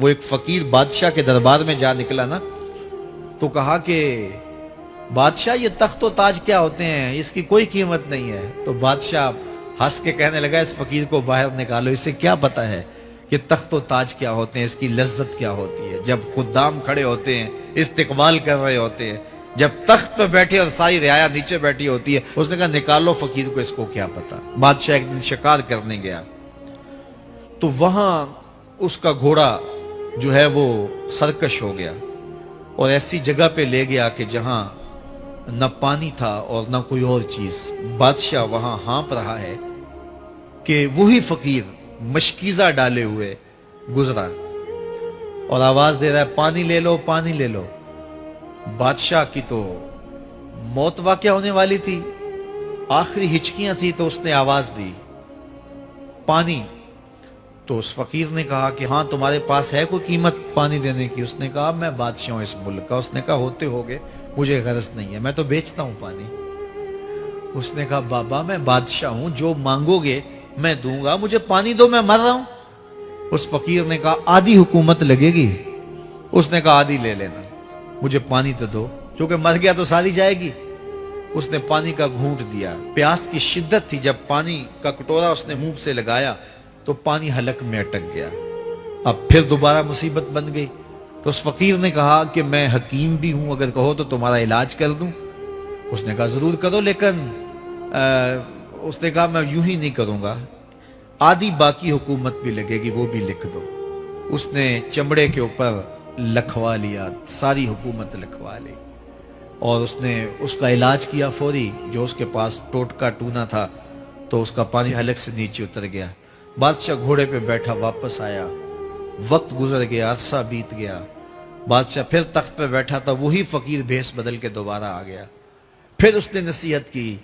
وہ ایک فقیر بادشاہ کے دربار میں جا نکلا نا، تو کہا کہ بادشاہ یہ تخت و تاج کیا ہوتے ہیں، اس کی کوئی قیمت نہیں ہے۔ تو بادشاہ ہنس کے کہنے لگا اس فقیر کو باہر نکالو، اسے کیا پتا ہے کہ تخت و تاج کیا ہوتے ہیں، اس کی لذت کیا ہوتی ہے۔ جب خدام کھڑے ہوتے ہیں، استقبال کر رہے ہوتے ہیں، جب تخت پہ بیٹھے اور ساری رعایا نیچے بیٹھی ہوتی ہے، اس نے کہا نکالو فقیر کو، اس کو کیا پتا۔ بادشاہ ایک دن شکار کرنے گیا تو وہاں اس کا گھوڑا جو ہے وہ سرکش ہو گیا اور ایسی جگہ پہ لے گیا کہ جہاں نہ پانی تھا اور نہ کوئی اور چیز۔ بادشاہ وہاں ہانپ رہا ہے کہ وہی فقیر مشکیزہ ڈالے ہوئے گزرا اور آواز دے رہا ہے پانی لے لو، پانی لے لو۔ بادشاہ کی تو موت واقع ہونے والی تھی، آخری ہچکیاں تھی، تو اس نے آواز دی پانی۔ تو اس فقیر نے کہا کہ ہاں تمہارے پاس ہے کوئی قیمت پانی دینے کی؟ اس نے کہا میں بادشاہ ہوں اس ملک کا۔ اس نے کہا ہوتے ہوگے، مجھے غرض نہیں ہے، میں تو بیچتا ہوں پانی۔ اس نے کہا بابا میں بادشاہ ہوں، جو مانگو گے میں دوں گا، مجھے پانی دو، میں مر رہا ہوں۔ اس فقیر نے کہا آدھی حکومت لگے گی۔ اس نے کہا آدھی لے لینا، مجھے پانی تو دو، کیونکہ مر گیا تو ساری جائے گی۔ اس نے پانی کا گھونٹ دیا، پیاس کی شدت تھی، جب پانی کا کٹورا اس نے منہ سے لگایا تو پانی حلق میں اٹک گیا۔ اب پھر دوبارہ مصیبت بن گئی۔ تو اس فقیر نے کہا کہ میں حکیم بھی ہوں، اگر کہو تو تمہارا علاج کر دوں۔ اس نے کہا ضرور کرو، لیکن اس نے کہا میں یوں ہی نہیں کروں گا، آدھی باقی حکومت بھی لگے گی، وہ بھی لکھ دو۔ اس نے چمڑے کے اوپر لکھوا لیا، ساری حکومت لکھوا لی، اور اس نے اس کا علاج کیا فوری۔ جو اس کے پاس ٹوٹکا ٹونا تھا تو اس کا پانی حلق سے نیچے اتر گیا۔ بادشاہ گھوڑے پہ بیٹھا واپس آیا، وقت گزر گیا، عرصہ بیت گیا۔ بادشاہ پھر تخت پہ بیٹھا تھا، وہی فقیر بھیس بدل کے دوبارہ آ گیا۔ پھر اس نے نصیحت کی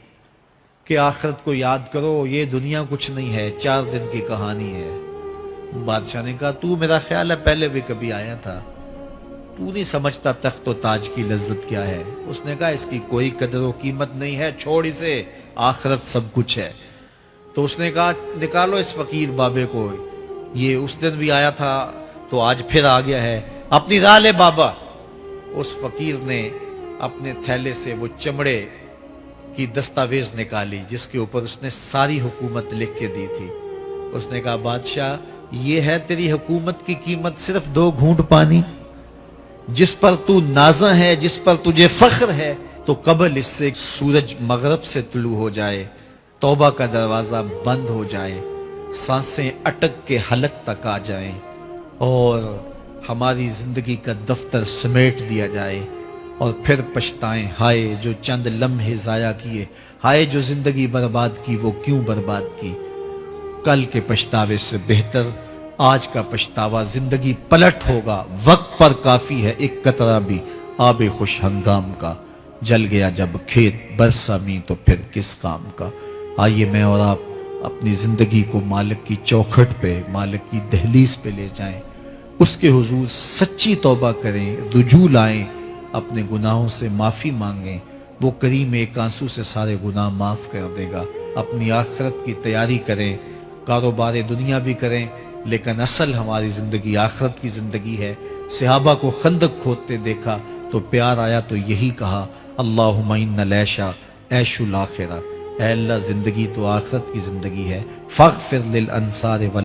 کہ آخرت کو یاد کرو، یہ دنیا کچھ نہیں ہے، 4 دن کی کہانی ہے۔ بادشاہ نے کہا تو میرا خیال ہے پہلے بھی کبھی آیا تھا، تو نہیں سمجھتا تخت و تاج کی لذت کیا ہے۔ اس نے کہا اس کی کوئی قدر و قیمت نہیں ہے، چھوڑ اسے، آخرت سب کچھ ہے۔ تو اس نے کہا نکالو اس فقیر بابے کو، یہ اس دن بھی آیا تھا تو آج پھر آ گیا ہے، اپنی راہ لے بابا۔ اس فقیر نے اپنے تھیلے سے وہ چمڑے کی دستاویز نکالی جس کے اوپر اس نے ساری حکومت لکھ کے دی تھی۔ اس نے کہا بادشاہ یہ ہے تیری حکومت کی قیمت، صرف 2 گھونٹ پانی، جس پر تو نازاں ہے، جس پر تجھے فخر ہے، تو قبل اس سے سورج مغرب سے طلوع ہو جائے، توبہ کا دروازہ بند ہو جائے، سانسیں اٹک کے حلق تک آ جائیں، اور ہماری زندگی کا دفتر سمیٹ دیا جائے، اور پھر پچھتائیں ہائے جو چند لمحے ضائع کیے، ہائے جو زندگی برباد کی، وہ کیوں برباد کی۔ کل کے پچھتاوے سے بہتر آج کا پچھتاوا، زندگی پلٹ ہوگا، وقت پر کافی ہے ایک قطرہ بھی آب خوش ہنگام کا، جل گیا جب کھیت برسا می تو پھر کس کام کا۔ آئیے میں اور آپ اپنی زندگی کو مالک کی چوکھٹ پہ، مالک کی دہلیز پہ لے جائیں، اس کے حضور سچی توبہ کریں، رجوع لائیں، اپنے گناہوں سے معافی مانگیں، وہ کریم ایک آنسو سے سارے گناہ معاف کر دے گا۔ اپنی آخرت کی تیاری کریں، کاروبار دنیا بھی کریں، لیکن اصل ہماری زندگی آخرت کی زندگی ہے۔ صحابہ کو خندق کھودتے دیکھا تو پیار آیا تو یہی کہا اللہم ان العیش عیش الاخرہ، اے اللہ زندگی تو آخرت کی زندگی ہے، فاغفر للانصار